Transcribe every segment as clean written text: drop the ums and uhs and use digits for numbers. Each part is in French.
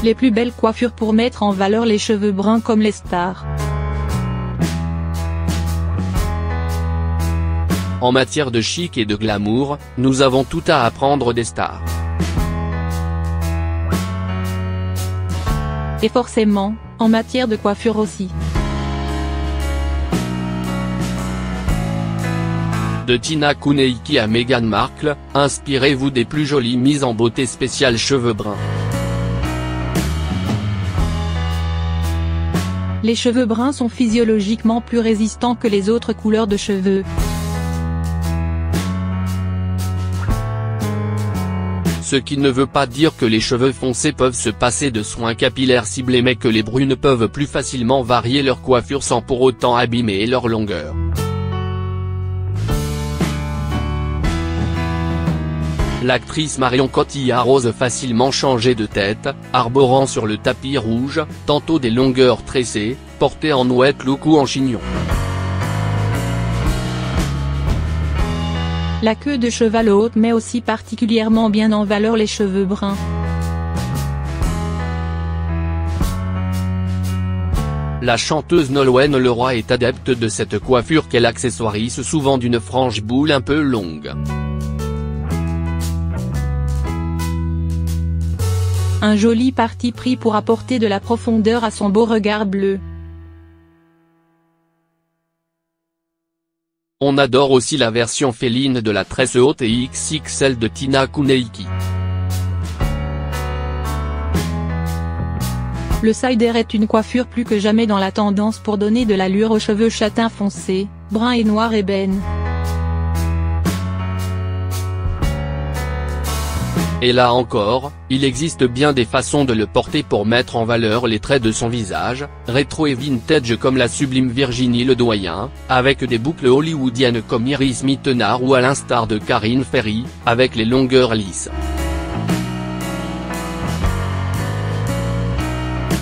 Les plus belles coiffures pour mettre en valeur les cheveux bruns comme les stars. En matière de chic et de glamour, nous avons tout à apprendre des stars. Et forcément, en matière de coiffure aussi. De Tina Kuneiki à Meghan Markle, inspirez-vous des plus jolies mises en beauté spéciales cheveux bruns. Les cheveux bruns sont physiologiquement plus résistants que les autres couleurs de cheveux. Ce qui ne veut pas dire que les cheveux foncés peuvent se passer de soins capillaires ciblés, mais que les brunes peuvent plus facilement varier leur coiffure sans pour autant abîmer leur longueur. L'actrice Marion Cotillard ose facilement changer de tête, arborant sur le tapis rouge, tantôt des longueurs tressées, portées en wet look ou en chignon. La queue de cheval haute met aussi particulièrement bien en valeur les cheveux bruns. La chanteuse Nolwenn Leroy est adepte de cette coiffure qu'elle accessoirise souvent d'une frange boule un peu longue. Un joli parti pris pour apporter de la profondeur à son beau regard bleu. On adore aussi la version féline de la tresse haute et XXL de Tina Kuneiki. Le sider est une coiffure plus que jamais dans la tendance pour donner de l'allure aux cheveux châtains foncés, bruns et noirs ébène. Et là encore, il existe bien des façons de le porter pour mettre en valeur les traits de son visage, rétro et vintage comme la sublime Virginie Ledoyen, avec des boucles hollywoodiennes comme Iris Mittenard ou à l'instar de Karine Ferry, avec les longueurs lisses.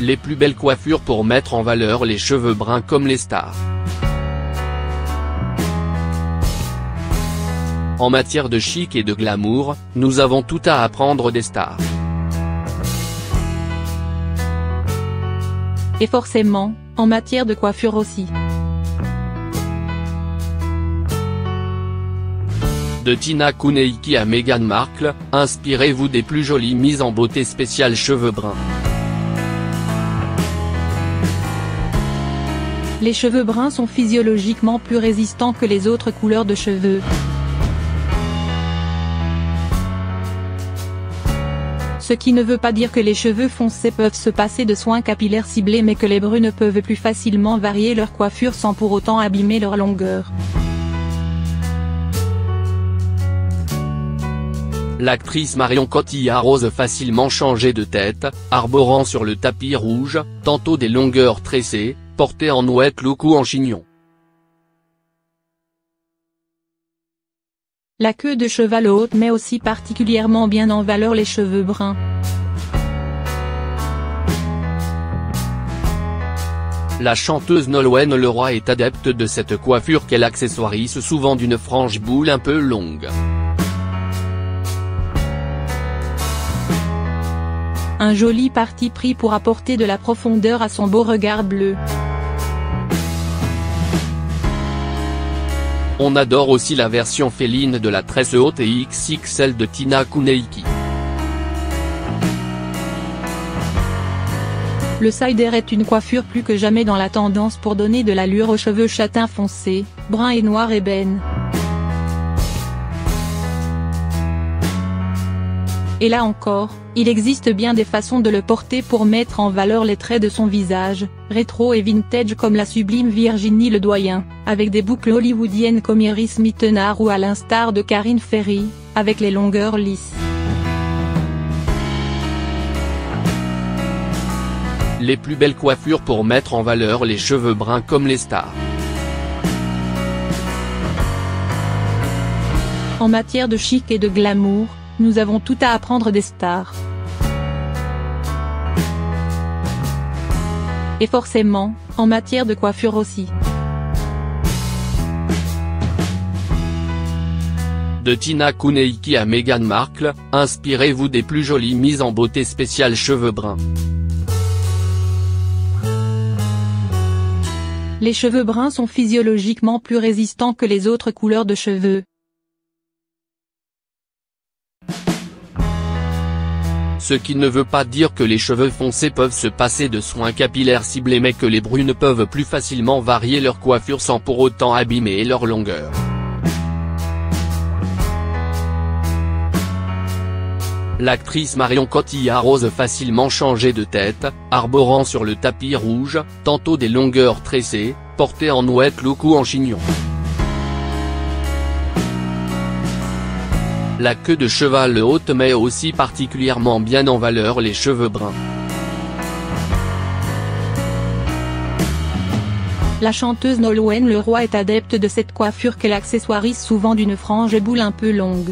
Les plus belles coiffures pour mettre en valeur les cheveux bruns comme les stars. En matière de chic et de glamour, nous avons tout à apprendre des stars. Et forcément, en matière de coiffure aussi. De Tina Kuneiki à Meghan Markle, inspirez-vous des plus jolies mises en beauté spéciales cheveux bruns. Les cheveux bruns sont physiologiquement plus résistants que les autres couleurs de cheveux. Ce qui ne veut pas dire que les cheveux foncés peuvent se passer de soins capillaires ciblés, mais que les brunes peuvent plus facilement varier leur coiffure sans pour autant abîmer leur longueur. L'actrice Marion Cotillard ose facilement changer de tête, arborant sur le tapis rouge, tantôt des longueurs tressées, portées en wet look ou en chignon. La queue de cheval haute met aussi particulièrement bien en valeur les cheveux bruns. La chanteuse Nolwenn Leroy est adepte de cette coiffure qu'elle accessoirise souvent d'une frange boule un peu longue. Un joli parti pris pour apporter de la profondeur à son beau regard bleu. On adore aussi la version féline de la tresse haute et XXL de Tina Kuneiki. Le sider est une coiffure plus que jamais dans la tendance pour donner de l'allure aux cheveux châtains foncés, bruns et noirs ébène. Et là encore, il existe bien des façons de le porter pour mettre en valeur les traits de son visage, rétro et vintage comme la sublime Virginie Ledoyen, avec des boucles hollywoodiennes comme Iris Mittenard ou à l'instar de Karine Ferry, avec les longueurs lisses. Les plus belles coiffures pour mettre en valeur les cheveux bruns comme les stars. En matière de chic et de glamour, nous avons tout à apprendre des stars. Et forcément, en matière de De Tina Kuneiki à Meghan Markle, inspirez-vous des plus jolies mises en beauté spéciales cheveux bruns. Les cheveux bruns sont physiologiquement plus résistants que les autres couleurs de cheveux. Ce qui ne veut pas dire que les cheveux foncés peuvent se passer de soins capillaires ciblés, mais que les brunes peuvent plus facilement varier leur coiffure sans pour autant abîmer leur longueur. L'actrice Marion Cotillard ose facilement changer de tête, arborant sur le tapis rouge, tantôt des longueurs tressées, portées en wet look ou en chignon. La queue de cheval haute met aussi particulièrement bien en valeur les cheveux bruns. La chanteuse Nolwenn Leroy est adepte de cette coiffure qu'elle accessoirise souvent d'une frange et boule un peu longue.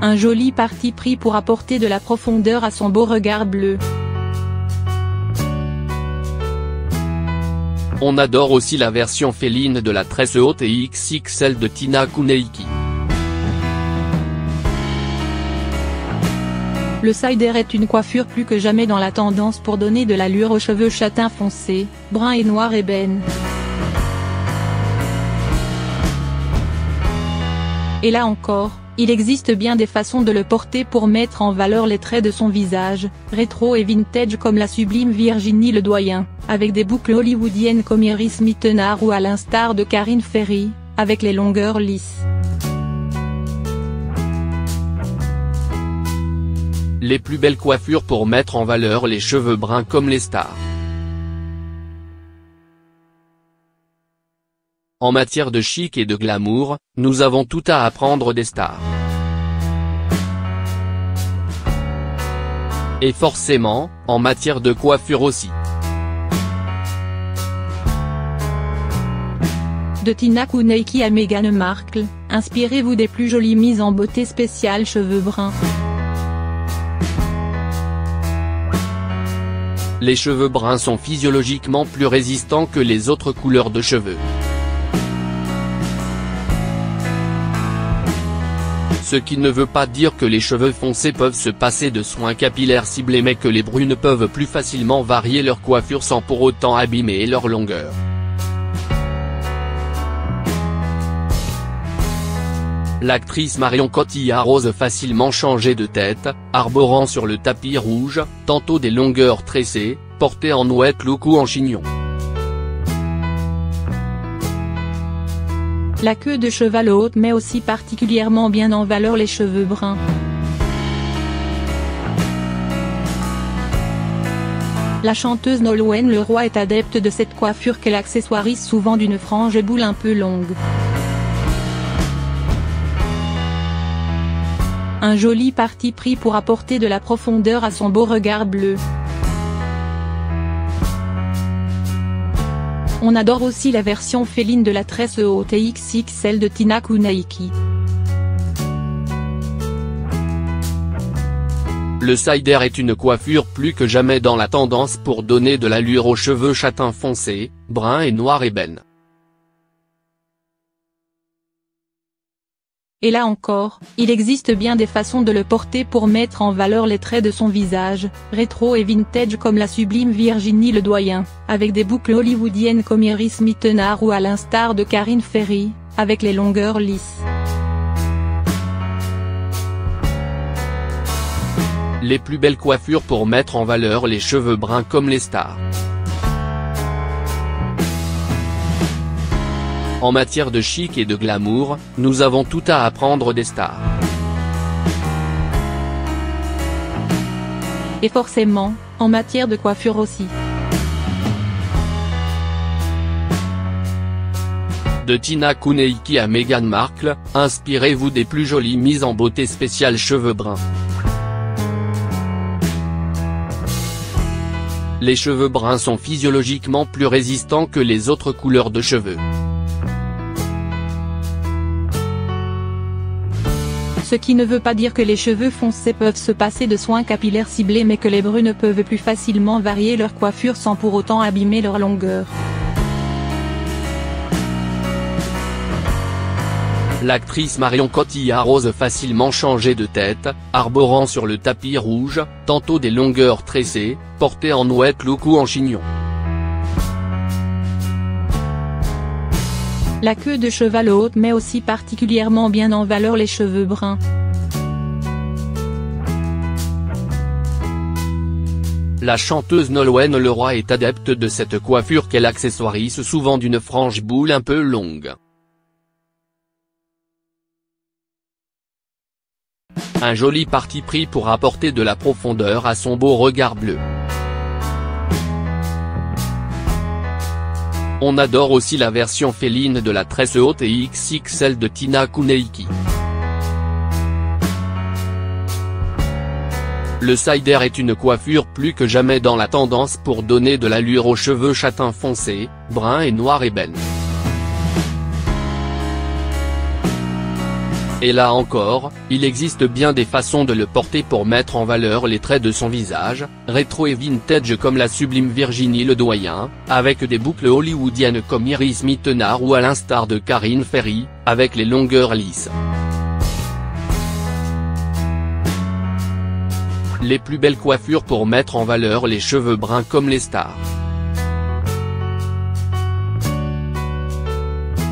Un joli parti pris pour apporter de la profondeur à son beau regard bleu. On adore aussi la version féline de la tresse haute et XXL de Tina Kuneiki. Le sider est une coiffure plus que jamais dans la tendance pour donner de l'allure aux cheveux châtains foncés, bruns et noirs ébène. Et là encore, il existe bien des façons de le porter pour mettre en valeur les traits de son visage, rétro et vintage comme la sublime Virginie Ledoyen, avec des boucles hollywoodiennes comme Iris Mittenard ou à l'instar de Karine Ferry, avec les longueurs lisses. Les plus belles coiffures pour mettre en valeur les cheveux bruns comme les stars. En matière de chic et de glamour, nous avons tout à apprendre des stars. Et forcément, en matière de coiffure aussi. De Tina Kuneiki à Meghan Markle, inspirez-vous des plus jolies mises en beauté spéciales cheveux bruns. Les cheveux bruns sont physiologiquement plus résistants que les autres couleurs de cheveux. Ce qui ne veut pas dire que les cheveux foncés peuvent se passer de soins capillaires ciblés, mais que les brunes peuvent plus facilement varier leur coiffure sans pour autant abîmer leur longueur. L'actrice Marion Cotillard ose facilement changer de tête, arborant sur le tapis rouge, tantôt des longueurs tressées, portées en wet look ou en chignon. La queue de cheval haute met aussi particulièrement bien en valeur les cheveux bruns. La chanteuse Nolwenn Leroy est adepte de cette coiffure qu'elle accessoirise souvent d'une frange et boule un peu longue. Un joli parti pris pour apporter de la profondeur à son beau regard bleu. On adore aussi la version féline de la tresse haute et XXL de Tina Kuneiki. Le sider est une coiffure plus que jamais dans la tendance pour donner de l'allure aux cheveux châtains foncés, bruns et noirs ébène. Et là encore, il existe bien des façons de le porter pour mettre en valeur les traits de son visage, rétro et vintage comme la sublime Virginie Ledoyen, avec des boucles hollywoodiennes comme Iris Mittenard ou à l'instar de Karine Ferry, avec les longueurs lisses. Les plus belles coiffures pour mettre en valeur les cheveux bruns comme les stars. En matière de chic et de glamour, nous avons tout à apprendre des stars. Et forcément, en matière de coiffure aussi. De Tina Kuneiki à Meghan Markle, inspirez-vous des plus jolies mises en beauté spéciales cheveux bruns. Les cheveux bruns sont physiologiquement plus résistants que les autres couleurs de cheveux. Ce qui ne veut pas dire que les cheveux foncés peuvent se passer de soins capillaires ciblés, mais que les brunes peuvent plus facilement varier leur coiffure sans pour autant abîmer leur longueur. L'actrice Marion Cotillard ose facilement changer de tête, arborant sur le tapis rouge, tantôt des longueurs tressées, portées en ouette look ou en chignon. La queue de cheval haute met aussi particulièrement bien en valeur les cheveux bruns. La chanteuse Nolwenn Leroy est adepte de cette coiffure qu'elle accessoirise souvent d'une frange boule un peu longue. Un joli parti pris pour apporter de la profondeur à son beau regard bleu. On adore aussi la version féline de la tresse haute et XXL de Tina Kuneiki. Le sider est une coiffure plus que jamais dans la tendance pour donner de l'allure aux cheveux châtain foncé, brun et noir ébène. Et là encore, il existe bien des façons de le porter pour mettre en valeur les traits de son visage, rétro et vintage comme la sublime Virginie Ledoyen, avec des boucles hollywoodiennes comme Iris Mittenard ou à l'instar de Karine Ferry, avec les longueurs lisses. Les plus belles coiffures pour mettre en valeur les cheveux bruns comme les stars.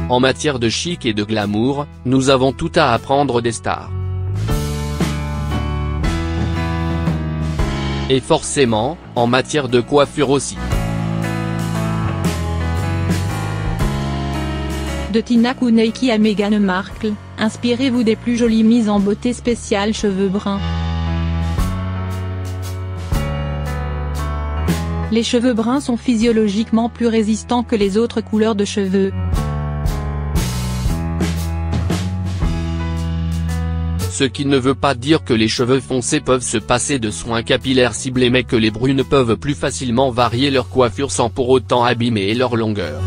En matière de chic et de glamour, nous avons tout à apprendre des stars. Et forcément, en matière de coiffure aussi. De Tina Kuneiki à Meghan Markle, inspirez-vous des plus jolies mises en beauté spéciales cheveux bruns. Les cheveux bruns sont physiologiquement plus résistants que les autres couleurs de cheveux. Ce qui ne veut pas dire que les cheveux foncés peuvent se passer de soins capillaires ciblés mais que les brunes peuvent plus facilement varier leur coiffure sans pour autant abîmer leur longueur.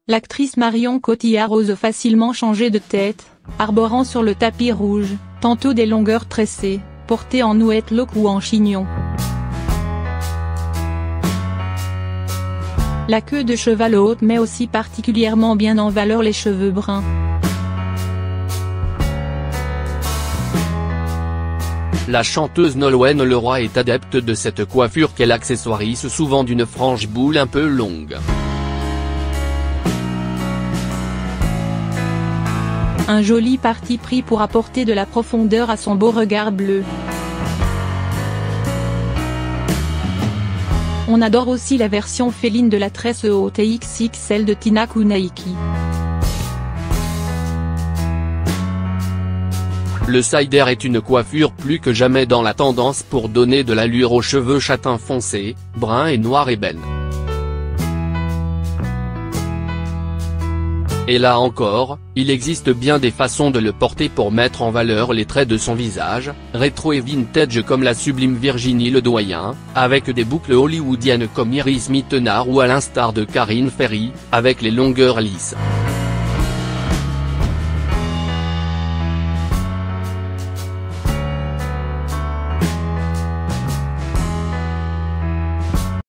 L'actrice Marion Cotillard ose facilement changer de tête, arborant sur le tapis rouge, tantôt des longueurs tressées, portées en ouette look ou en chignon. La queue de cheval haute met aussi particulièrement bien en valeur les cheveux bruns. La chanteuse Nolwenn Leroy est adepte de cette coiffure qu'elle accessoirise souvent d'une frange boule un peu longue. Un joli parti pris pour apporter de la profondeur à son beau regard bleu. On adore aussi la version féline de la tresse haute et XXL de Tina Kuneiki. Le sider est une coiffure plus que jamais dans la tendance pour donner de l'allure aux cheveux châtain foncé, brun et noir ébène. Et là encore, il existe bien des façons de le porter pour mettre en valeur les traits de son visage, rétro et vintage comme la sublime Virginie Ledoyen, avec des boucles hollywoodiennes comme Iris Mittenard ou à l'instar de Karine Ferry, avec les longueurs lisses.